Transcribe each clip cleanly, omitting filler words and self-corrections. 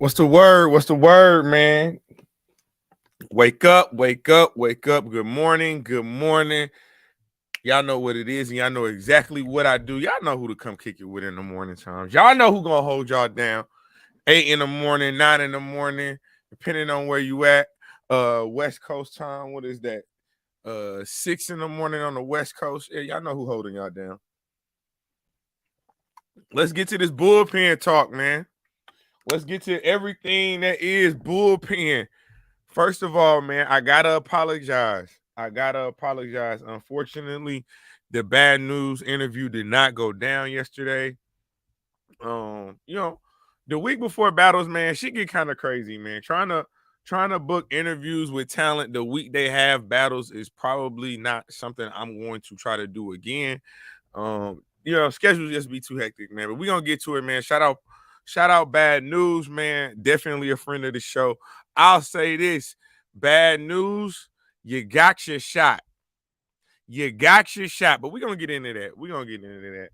What's the word? What's the word, man? Wake up, wake up, wake up. Good morning, good morning. Y'all know what it is, and y'all know exactly what I do. Y'all know who to come kick it with in the morning times. Y'all know who gonna hold y'all down. 8 in the morning, 9 in the morning, depending on where you at. West Coast time. What is that? 6 in the morning on the West Coast. Yeah, y'all know who holding y'all down. Let's get to this bullpen talk, man. Let's get to everything that is bullpen. First of all, man, I gotta apologize. Unfortunately, the bad news interview did not go down yesterday. You know, the week before battles, man, she get kind of crazy, man. Trying to book interviews with talent the week they have battles is probably not something I'm going to try to do again. Schedules just be too hectic, man. But we're gonna get to it, man. Shout out Bad News, man. Definitely a friend of the show. I'll say this: Bad News, you got your shot. You got your shot. But we're gonna get into that.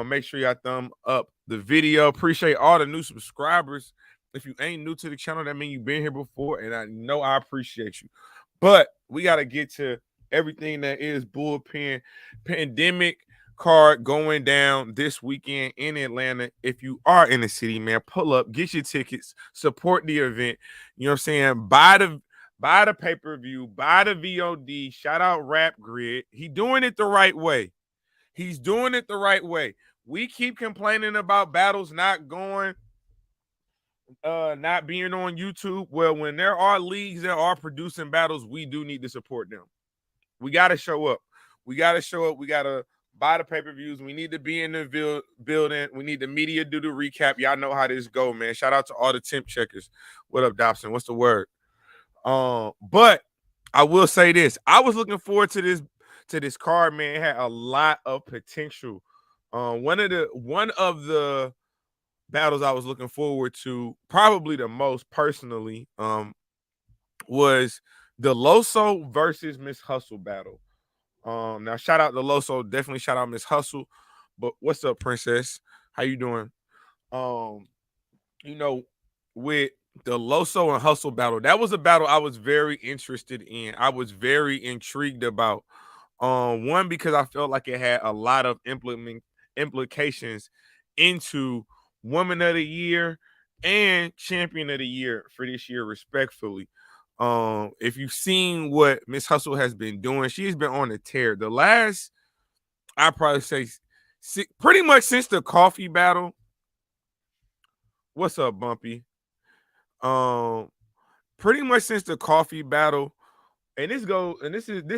Make sure y'all thumb up the video. Appreciate all the new subscribers. If you ain't new to the channel, that means you've been here before, and I know I appreciate you. But we gotta get to everything that is bullpen pandemic card going down this weekend in Atlanta. If you are in the city, man, pull up, get your tickets, support the event. You know what I'm saying? Buy the pay-per-view, buy the VOD. Shout out Rap Grid. He's doing it the right way. We keep complaining about battles not going, not being on YouTube. Well, when there are leagues that are producing battles, we do need to support them. We got to show up. We got to buy the pay-per-views. We need to be in the building. We need the media to do the recap. Y'all know how this go, man. Shout out to all the temp checkers. What up, Dobson? What's the word? But I will say this. I was looking forward to this card, man. It had a lot of potential. One of the battles I was looking forward to, probably the most personally, was the Loso versus Miss Hustle battle. Now shout out to Loso, definitely shout out Miss Hustle. But what's up, Princess? How you doing? Um, with the Loso and Hustle battle, that was a battle I was very interested in. I was very intrigued about. One, because I felt like it had a lot of implications into Woman of the Year and Champion of the Year for this year, respectfully. If you've seen what Miss Hustle has been doing, she's been on a tear. The last, I probably say, pretty much since the coffee battle. What's up, Bumpy? Pretty much since the coffee battle, and this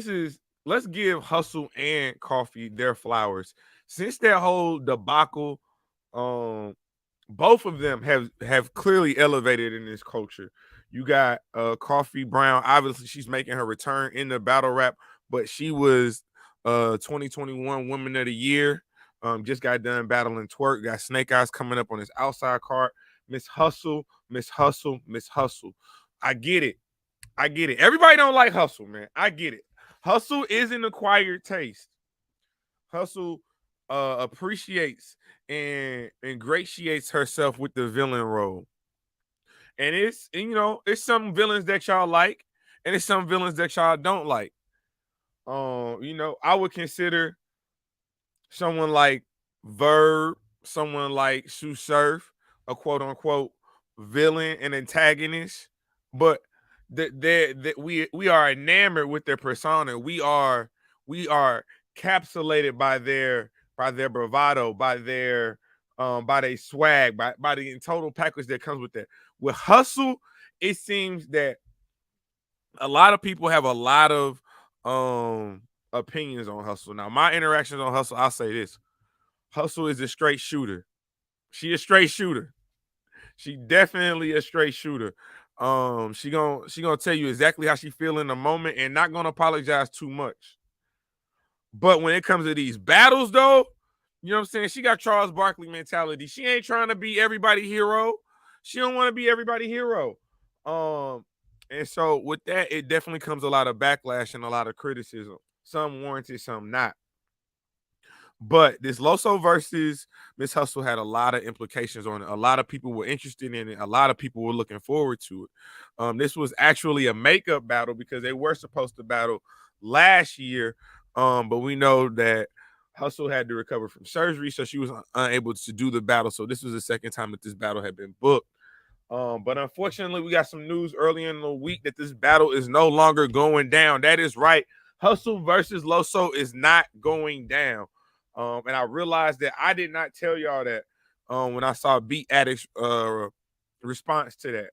is let's give Hustle and Coffee their flowers. Since that whole debacle, both of them have clearly elevated in this culture. You got Coffee Brown. Obviously, she's making her return in the battle rap, but she was 2021 Woman of the Year. Just got done battling Twerk. Got Snake Eyes coming up on his outside card. Miss Hustle. I get it. Everybody don't like Hustle, man. I get it. Hustle is an acquired taste. Hustle appreciates and ingratiates herself with the villain role. And it's some villains that y'all like, and it's some villains that y'all don't like. I would consider someone like Verb, someone like Sue Surf, a quote unquote villain and antagonist, but that we are enamored with their persona. We are capsulated by their bravado, by their swag, by the total package that comes with that. With Hustle, it seems that a lot of people have a lot of opinions on Hustle. Now, my interactions on Hustle, I'll say this: Hustle is a straight shooter. She a straight shooter. She definitely a straight shooter. She gonna tell you exactly how she feel in the moment and not gonna apologize too much. But when it comes to these battles, though, you know what I'm saying? She got Charles Barkley mentality. She ain't trying to be everybody hero. She don't want to be everybody hero. And so with that, it definitely comes a lot of backlash and a lot of criticism. Some warranted, some not. But this Loso versus Miss Hustle had a lot of implications on it. A lot of people were interested in it. A lot of people were looking forward to it. This was actually a makeup battle because they were supposed to battle last year, but we know that Hustle had to recover from surgery, so she was unable to do the battle. So this was the second time that this battle had been booked. But unfortunately, we got some news earlier in the week that this battle is no longer going down. That is right. Hustle versus Loso is not going down. And I realized that I did not tell y'all that when I saw Beat Addict's response to that.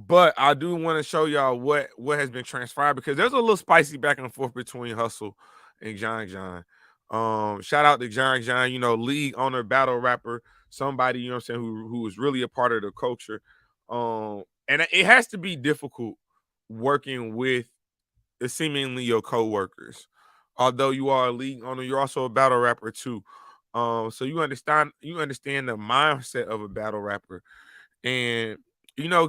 But I do want to show y'all what has been transpired because there's a little spicy back and forth between Hustle and John. Shout out to John, league owner, battle rapper, somebody, you know what I'm saying, who is really a part of the culture. And it has to be difficult working with seemingly your co-workers. Although you are a league owner, you're also a battle rapper too. So you understand the mindset of a battle rapper. And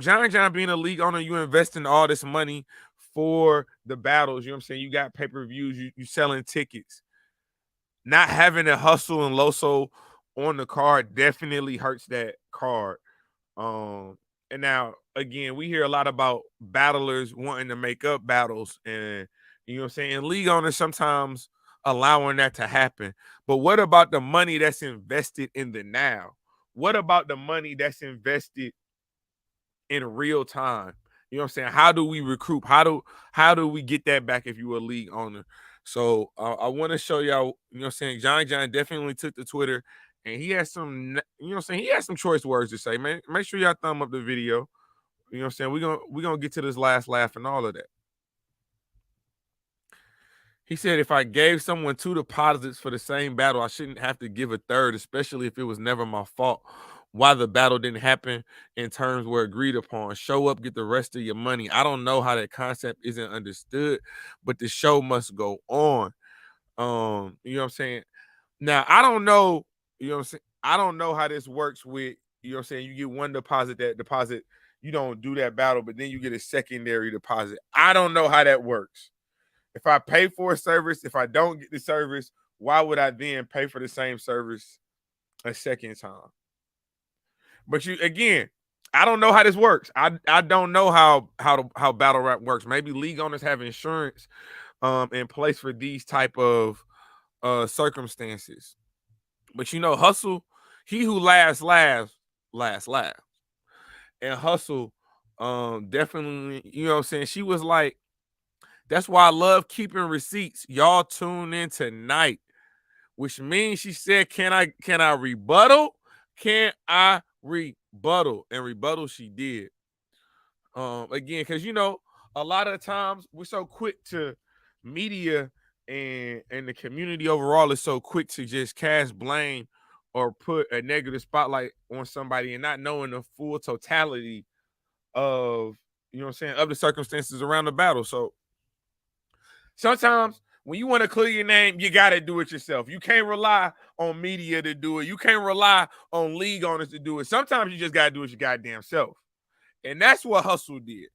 John being a league owner, you investing all this money for the battles. You know what I'm saying? You got pay-per-views, you selling tickets. Not having a Hustle and Loso on the card definitely hurts that card. And now again, we hear a lot about battlers wanting to make up battles, and you know what I'm saying, and league owners sometimes allowing that to happen. But what about the money that's invested in the now? What about the money that's invested in real time? You know what I'm saying? How do we recruit? How do we get that back if you a league owner? So I want to show y'all, you know what I'm saying? John definitely took to Twitter and he has some, you know what I'm saying? He has some choice words to say, man. Make sure y'all thumb up the video. You know what I'm saying? We're gonna get to this last laugh and all of that. He said, if I gave someone 2 deposits for the same battle, I shouldn't have to give a third, especially if it was never my fault. Why the battle didn't happen in terms were agreed upon. Show up, get the rest of your money. I don't know how that concept isn't understood, but the show must go on. You know what I'm saying? Now, I don't know, you know what I'm saying? I don't know how this works with, you know what I'm saying? You get one deposit, that deposit, you don't do that battle, but then you get a secondary deposit. I don't know how that works. If I pay for a service, if I don't get the service, why would I then pay for the same service a second time? But I don't know how this works. I don't know how battle rap works. Maybe league owners have insurance in place for these type of circumstances. But Hustle, he who laughs. And Hustle definitely, you know what I'm saying? She was like, that's why I love keeping receipts. Y'all tune in tonight. Which means she said, can I rebuttal? Can I rebuttal? And rebuttal she did. Again, because a lot of times we're so quick to media and the community overall is so quick to just cast blame or put a negative spotlight on somebody and not knowing the full totality of, you know what I'm saying, of the circumstances around the battle. So sometimes when you want to clear your name, you got to do it yourself. You can't rely on media to do it. You can't rely on league owners to do it. Sometimes you just got to do it your goddamn self. And that's what Hustle did.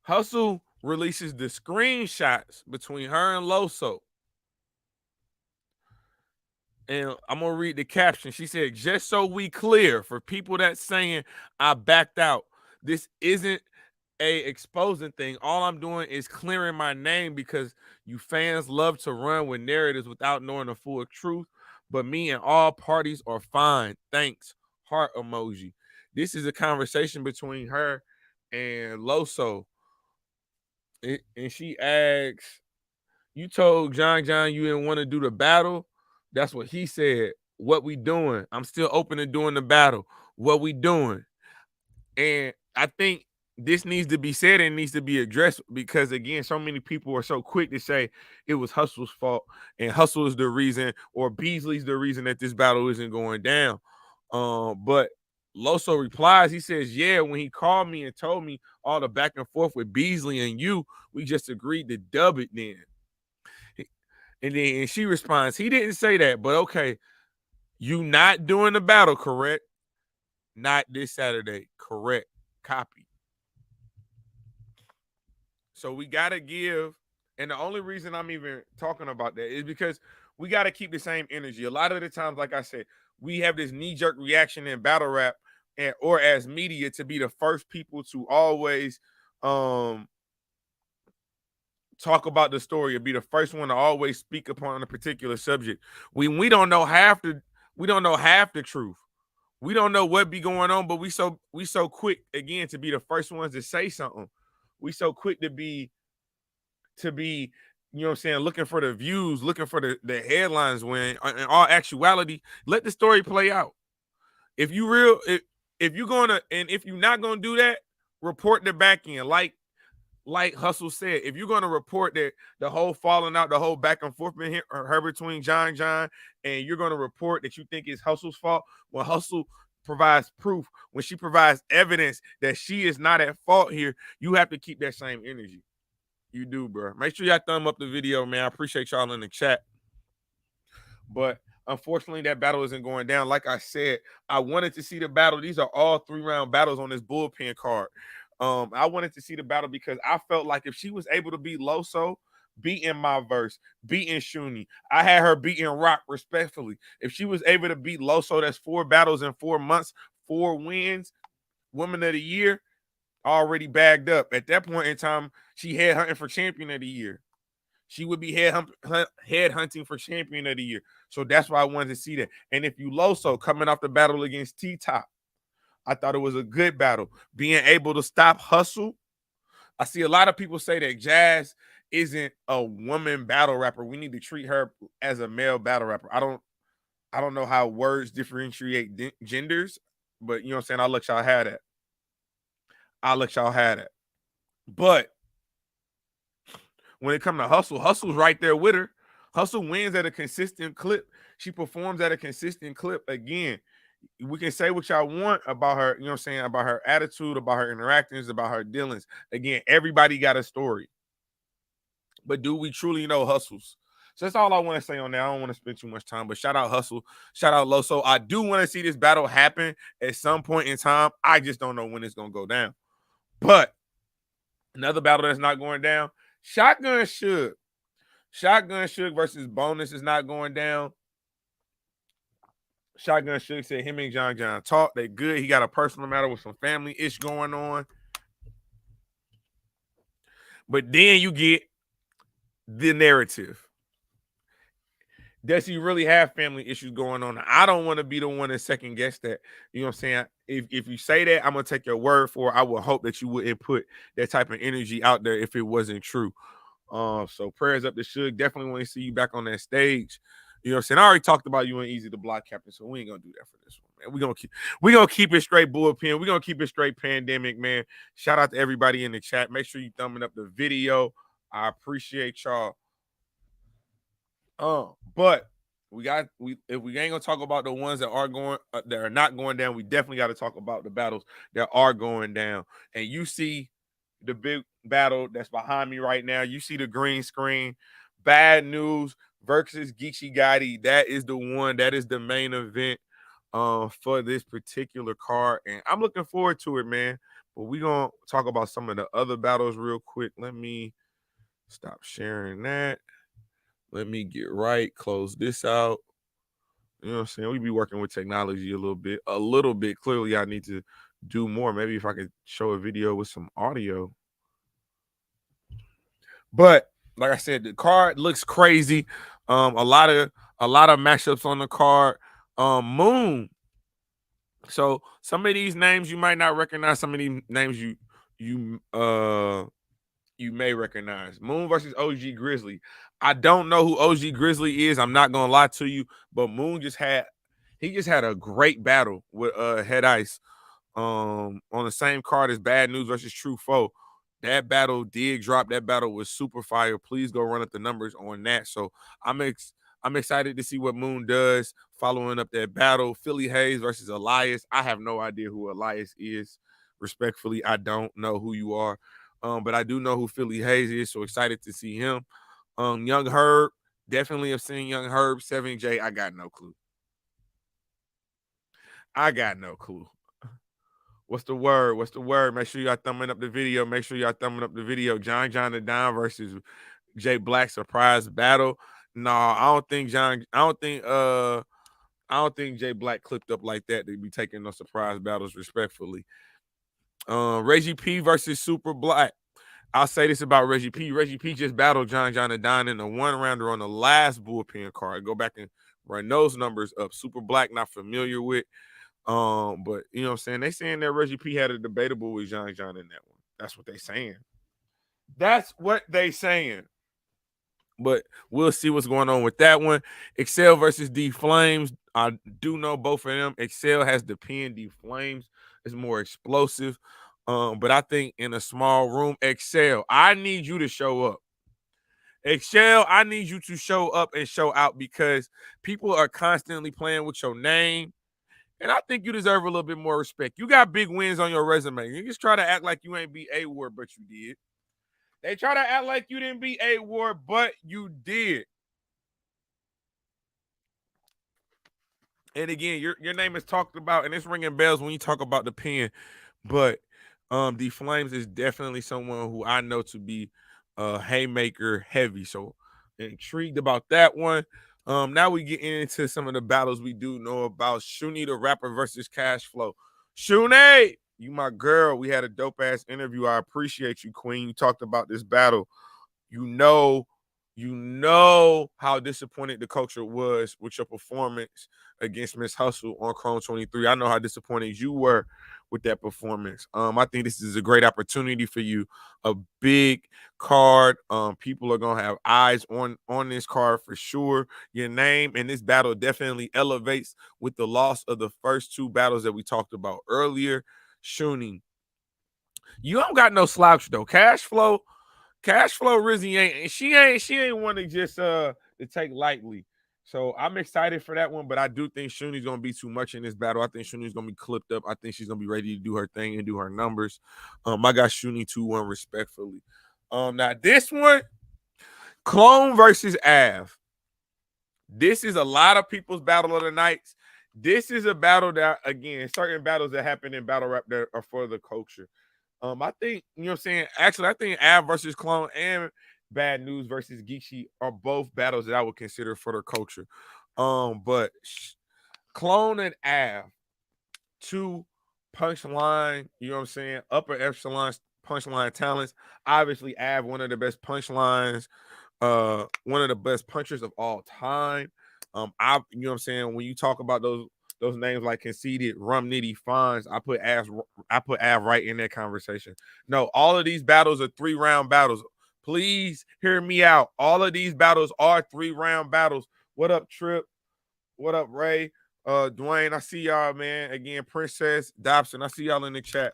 Hustle releases the screenshots between her and Loso. And I'm going to read the caption. She said, just so we clear, for people that's saying I backed out, this isn't a exposing thing. All I'm doing is clearing my name because you fans love to run with narratives without knowing the full truth. But me and all parties are fine. Thanks. Heart emoji. This is a conversation between her and Loso. And she asks, you told John you didn't want to do the battle. That's what he said. What we doing? I'm still open to doing the battle. What we doing? And I think this needs to be said and needs to be addressed because, again, so many people are so quick to say it was Hustle's fault and Hustle is the reason or Beasley's the reason that this battle isn't going down. But Loso replies, he says, yeah, when he called me and told me all the back and forth with Beasley and you, we just agreed to dub it then. And then she responds, he didn't say that, but okay, you not doing the battle, correct? Not this Saturday, correct. Copy. So we gotta give, and the only reason I'm even talking about that is because we gotta keep the same energy. A lot of the times, like I said, we have this knee-jerk reaction in battle rap and or as media to be the first people to always talk about the story or be the first one to always speak upon a particular subject. We don't know half the truth. We don't know what be going on, but we so quick again to be the first ones to say something. We so quick to be, you know what I'm saying, looking for the views, looking for the headlines, when in all actuality, let the story play out. If you real if you're gonna, and if you're not gonna do that, report the back end. Like Hustle said, if you're gonna report that the whole falling out, the whole back and forth her between John, and you're gonna report that you think it's Hustle's fault, when Hustle provides proof, when she provides evidence that she is not at fault here, you have to keep that same energy. You do, bro. Make sure y'all thumb up the video, man. I appreciate y'all in the chat. But unfortunately, that battle isn't going down. Like I said, I wanted to see the battle. These are all 3-round battles on this bullpen card. I wanted to see the battle because I felt like if she was able to beat Loso, beating my verse, beating Shuni, I had her beating Rock respectfully. If she was able to beat Loso, that's 4 battles in 4 months, 4 wins, Woman of the Year, already bagged up. At that point in time, she head hunting for Champion of the Year. She would be head hunting for Champion of the Year. So that's why I wanted to see that. And if you Loso coming off the battle against T-Top, I thought it was a good battle. Being able to stop Hustle. I see a lot of people say that Jazz isn't a woman battle rapper. We need to treat her as a male battle rapper. I don't know how words differentiate genders, but you know what I'm saying? I'll let y'all have that. But when it comes to Hustle, Hustle's right there with her. Hustle wins at a consistent clip. She performs at a consistent clip. Again, we can say what y'all want about her, you know what I'm saying, about her attitude, about her interactions, about her dealings. Again, everybody got a story. But do we truly know Hustle's? So that's all I want to say on that. I don't want to spend too much time, but shout out Hustle, shout out Loso. I do want to see this battle happen at some point in time. I just don't know when it's going to go down. But another battle that's not going down, Shotgun Suge. Shotgun Suge versus Bonus is not going down. Shotgun Suge said him and John talk. They good. He got a personal matter with some family ish going on. But then you get the narrative. Does he really have family issues going on? I don't want to be the one to second guess that. You know what I'm saying? If you say that, I'm going to take your word for it. I would hope that you wouldn't put that type of energy out there if it wasn't true. So prayers up to Suge. Definitely want to see you back on that stage. You know what I'm saying? I already talked about you and Easy the Block Captain, so we ain't gonna do that for this one, man. We're gonna keep it straight bullpen. We're gonna keep it straight pandemic, man. Shout out to everybody in the chat. Make sure you thumbing up the video. I appreciate y'all. But if we ain't gonna talk about the ones that are not going down, we definitely got to talk about the battles that are going down. And you see the big battle that's behind me right now. You see the green screen. Bad Newz versus Geechi Gotti. That is the one. That is the main event for this particular card. And I'm looking forward to it, man. But we're going to talk about some of the other battles real quick. Let me stop sharing that. Let me get right. Close this out. You know what I'm saying? We be working with technology a little bit. Clearly, I need to do more. Maybe if I could show a video with some audio. But like I said, the card looks crazy. A lot of matchups on the card. Moon. So some of these names you might not recognize. Some of these names you may recognize. Moon versus OG Grizzly. I don't know who OG Grizzly is. I'm not gonna lie to you, but Moon just had a great battle with Head Ice on the same card as Bad Newz versus True Foe. That battle did drop. That battle was super fire. Please go run up the numbers on that. So I'm excited to see what Moon does following up that battle. Philly Hayes versus Elias. I have no idea who Elias is. Respectfully, I don't know who you are. But I do know who Philly Hayes is. So excited to see him. Young Herb. Definitely have seen Young Herb. 7J. I got no clue. What's the word? What's the word? Make sure y'all thumbing up the video. Make sure y'all thumbing up the video. John the Don versus Jay Black surprise battle. No, I don't think Jay Black clipped up like that to be taking no surprise battles respectfully. Reggie P versus Super Black. I'll say this about Reggie P. Reggie P just battled John the Don in a one-rounder on the last bullpen card. Go back and run those numbers up. Super Black, not familiar with. But you know what I'm saying? They saying that Reggie P had a debatable with John in that one. That's what they saying. That's what they saying. But we'll see what's going on with that one. Excel versus D Flames. I do know both of them. Excel has the pen. D Flames is more explosive. But I think in a small room, Excel, I need you to show up. Excel, I need you to show up and show out because people are constantly playing with your name. And I think you deserve a little bit more respect. You got big wins on your resume. You just try to act like you ain't beat A-Ward, but you did. They try to act like you didn't beat A-Ward, but you did. And again, your name is talked about, and it's ringing bells when you talk about the pen. But the Flames is definitely someone who I know to be haymaker heavy. So intrigued about that one. Now we get into some of the battles we do know about. Shuni the rapper versus Cash Flow. Shuni, you my girl. We had a dope ass interview. I appreciate you, Queen. You talked about this battle. You know how disappointed the culture was with your performance against Miss Hustle on Chrome 23. I know how disappointed you were with that performance. I think this is a great opportunity for you. A big card. People are gonna have eyes on this card for sure. Your name in this battle definitely elevates with the loss of the first two battles that we talked about earlier. Shuni, you don't got no slouch though. Cash Flow Rizzy ain't one to just to take lightly. So I'm excited for that one, but I do think Shuni's gonna be too much in this battle. I think Shuni's gonna be clipped up. I think she's gonna be ready to do her thing and do her numbers. I got Shuni 2-1 respectfully. Now this one, Clone versus Av. This is a lot of people's battle of the nights. This is a battle that, again, certain battles that happen in battle rap that are for the culture. I think, you know what I'm saying? Actually, I think Av versus Clone and Bad News versus Geechi are both battles that I would consider for the culture. But Clone and Av, two punchline, you know what I'm saying? Upper echelon punchline talents. Obviously, Av, one of the best punchlines, one of the best punchers of all time. You know what I'm saying? When you talk about those names like Conceited, Rum Nitty, Fonz, I put Av right in that conversation. No, all of these battles are 3-round battles. Please hear me out. All of these battles are 3-round battles. What up, Trip? What up, Ray? Dwayne, I see y'all, man. Again, Princess, Dobson, I see y'all in the chat.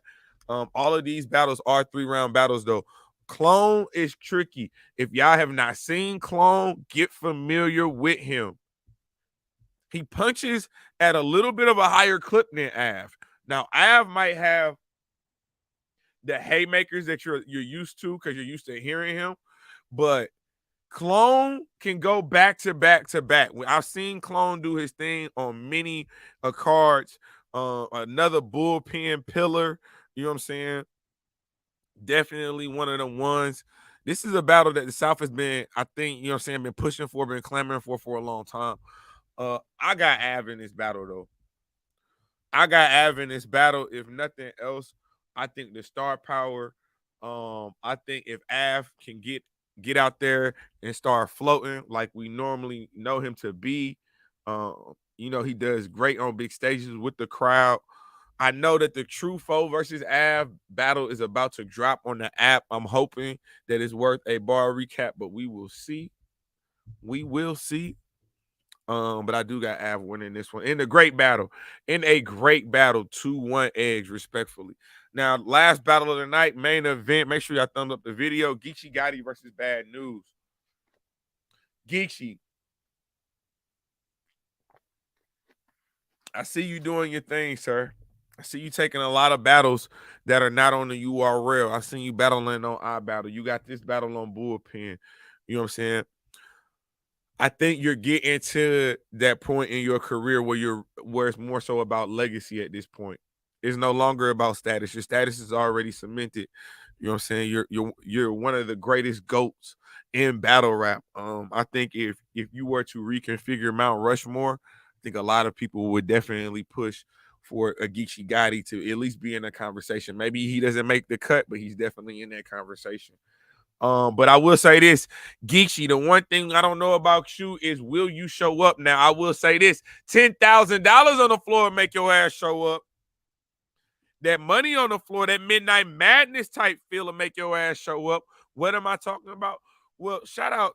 All of these battles are 3-round battles, though. Clone is tricky. If y'all have not seen Clone, get familiar with him. He punches at a little bit of a higher clip than Av. Now, Av might have the haymakers that you're used to because you're used to hearing him, but Clone can go back to back to back. I've seen Clone do his thing on many cards. Another bullpen pillar. You know what I'm saying? Definitely one of the ones. This is a battle that the South has been, I think, you know what I'm saying, been pushing for, been clamoring for a long time. I got Av in this battle, though. I got Av in this battle. If nothing else, I think the star power. I think if Av can get out there and start floating like we normally know him to be, you know, he does great on big stages with the crowd. I know that the True Foe versus Av battle is about to drop on the app. I'm hoping that it's worth a bar recap, but we will see. We will see. But I do got Av winning this one in a great battle. 2-1 edge, respectfully. Now, last battle of the night, main event. Make sure y'all thumbs up the video. Geechi Gotti versus Bad News. Geechi, I see you doing your thing, sir. I see you taking a lot of battles that are not on the URL. I seen you battling on iBattle. You got this battle on Bullpen. You know what I'm saying? I think you're getting to that point in your career where it's more so about legacy at this point. It's no longer about status. Your status is already cemented. You know what I'm saying? You're one of the greatest goats in battle rap. I think if you were to reconfigure Mount Rushmore, I think a lot of people would definitely push for a Geechi Gotti to at least be in a conversation. Maybe he doesn't make the cut, but he's definitely in that conversation. But I will say this, Geechi, the one thing I don't know about you is will you show up? Now, I will say this, $10,000 on the floor make your ass show up. That money on the floor, that Midnight Madness type feel to make your ass show up. What am I talking about? Well, shout out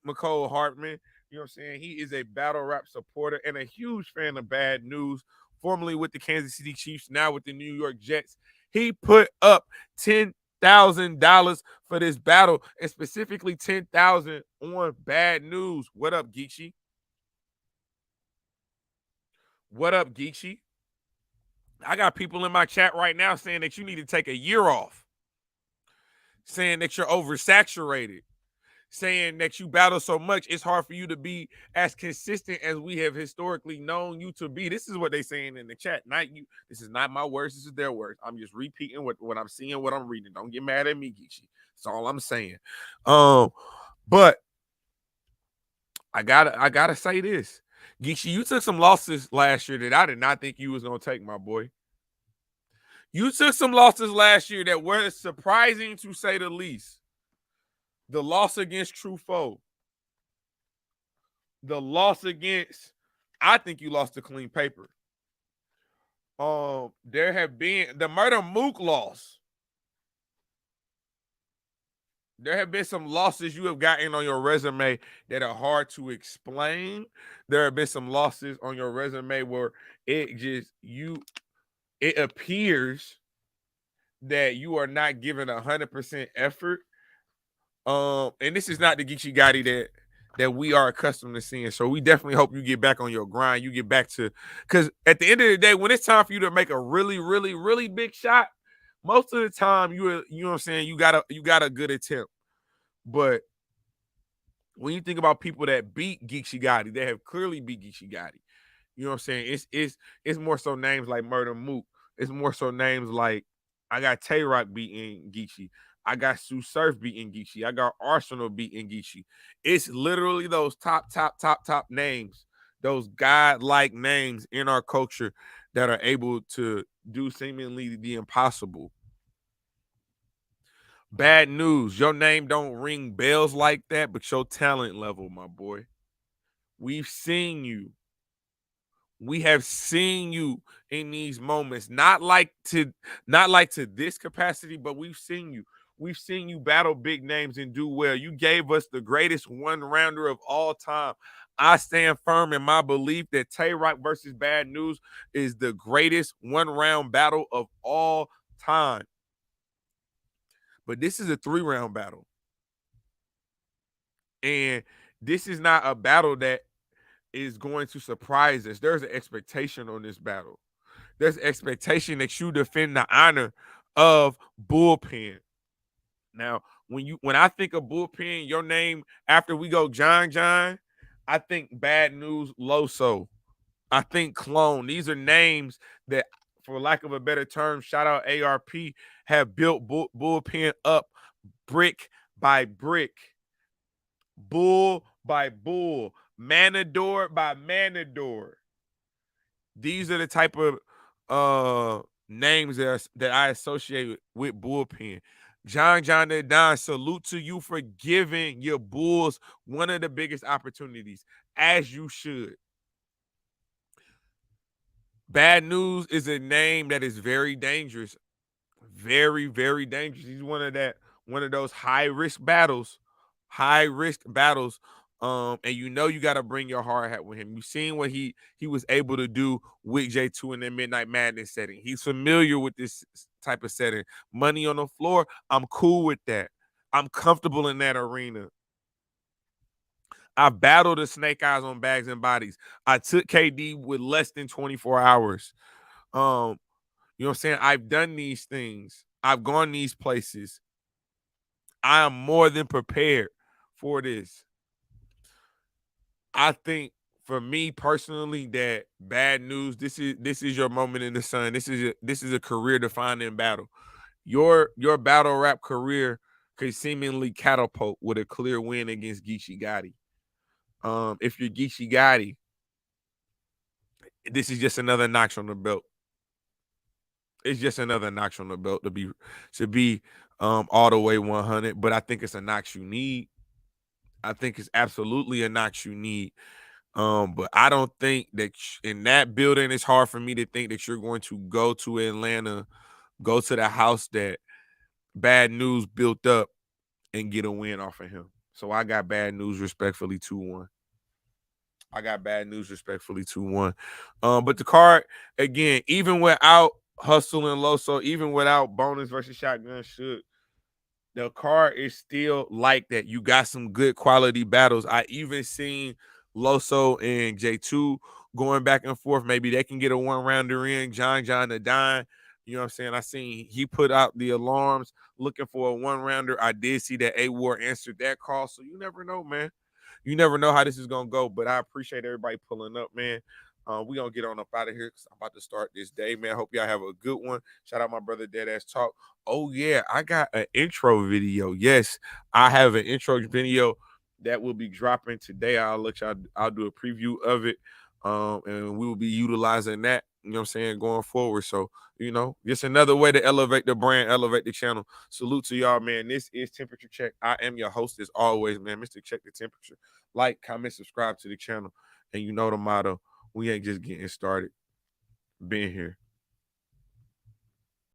McCole Hartman. You know what I'm saying? He is a battle rap supporter and a huge fan of Bad News, formerly with the Kansas City Chiefs, now with the New York Jets. He put up $10,000 for this battle, and specifically $10,000 on Bad News. What up, Geechi? What up, Geechi? I got people in my chat right now saying that you need to take a year off, saying that you're oversaturated, saying that you battle so much, it's hard for you to be as consistent as we have historically known you to be. This is what they saying in the chat. Not you. This is not my words. This is their words. I'm just repeating what I'm seeing, what I'm reading. Don't get mad at me, Geechi. That's all I'm saying. But I gotta say this. Geechi, you took some losses last year that I did not think you was gonna take, my boy. You took some losses last year that were surprising to say the least. The loss against True Foe. The loss against, I think you lost to Clean Paper. There have been the Murder Mook loss. There have been some losses you have gotten on your resume that are hard to explain. There have been some losses on your resume where it appears that you are not giving 100% effort. And this is not the Geechi Gotti that we are accustomed to seeing. So we definitely hope you get back on your grind. You get back to, because at the end of the day, when it's time for you to make a really, really, really big shot, most of the time you know what I'm saying, you got a good attempt. But when you think about people that beat Geechi Gotti, they have clearly beat Geechi Gotti. You know what I'm saying? It's more so names like Murder Mook. It's more so names like I got Tay Rock beating Geechi. I got Sue Surf beating Geechi. I got Arsenal beating Geechi. It's literally those top names, those godlike names in our culture that are able to do seemingly the impossible. Bad News. Your name don't ring bells like that, but your talent level, my boy. We've seen you. We have seen you in these moments, not like to this capacity, but we've seen you. We've seen you battle big names and do well. You gave us the greatest one rounder of all time. I stand firm in my belief that Tay Rock versus Bad News is the greatest one round battle of all time. But this is a 3-round battle. And this is not a battle that is going to surprise us. There's an expectation on this battle. There's expectation that you defend the honor of Bullpen. Now, when I think of Bullpen, your name after we go John, I think Bad News Loso. I think Clone. These are names that, for lack of a better term, shout out ARP, have built Bullpen up brick by brick, bull by bull, Manador by Manador. These are the type of names that I associate with Bullpen. John the Don, salute to you for giving your Bulls one of the biggest opportunities, as you should. Bad News is a name that is very dangerous. Very, very dangerous. He's one of those high-risk battles. And you got to bring your hard hat with him. You've seen what he was able to do with J2 in the Midnight Madness setting. He's familiar with this type of setting. Money on the floor, I'm cool with that. I'm comfortable in that arena. I battled the Snake Eyes on Bags and Bodies. I took KD with less than 24 hours. You know what I'm saying? I've done these things. I've gone these places. I am more than prepared for this. I think for me personally, that Bad News, this is your moment in the sun. This is a career defining battle. Your battle rap career could seemingly catapult with a clear win against Geechi Gotti. If you're Geechi Gotti, this is just another notch on the belt. It's just another notch on the belt to be all the way 100. But I think it's a notch you need. I think it's absolutely a notch you need. But I don't think that in that building, it's hard for me to think that you're going to go to Atlanta, go to the house that Bad News built up, and get a win off of him. So I got Bad News respectfully 2-1. I got Bad News respectfully 2-1. But the card, again, even without Hustle and Loso, even without Bonus versus Shotgun Suge, the card is still like that. You got some good quality battles. I even seen Loso and J2 going back and forth. Maybe they can get a one-rounder in. John the Dime. You know what I'm saying? I seen he put out the alarms looking for a one-rounder. I did see that A-War answered that call. So you never know, man. You never know how this is going to go. But I appreciate everybody pulling up, man. We going to get on up out of here because I'm about to start this day, man. Hope y'all have a good one. Shout out my brother Deadass Talk. Oh, yeah, I got an intro video. Yes, I have an intro video that will be dropping today. I'll do a preview of it. And we will be utilizing that, you know what I'm saying, going forward. So, you know, just another way to elevate the brand, elevate the channel. Salute to y'all, man. This is Temperature Check. I am your host as always, man. Mr. Check the Temperature. Like, comment, subscribe to the channel. And you know the motto, we ain't just getting started. Being here.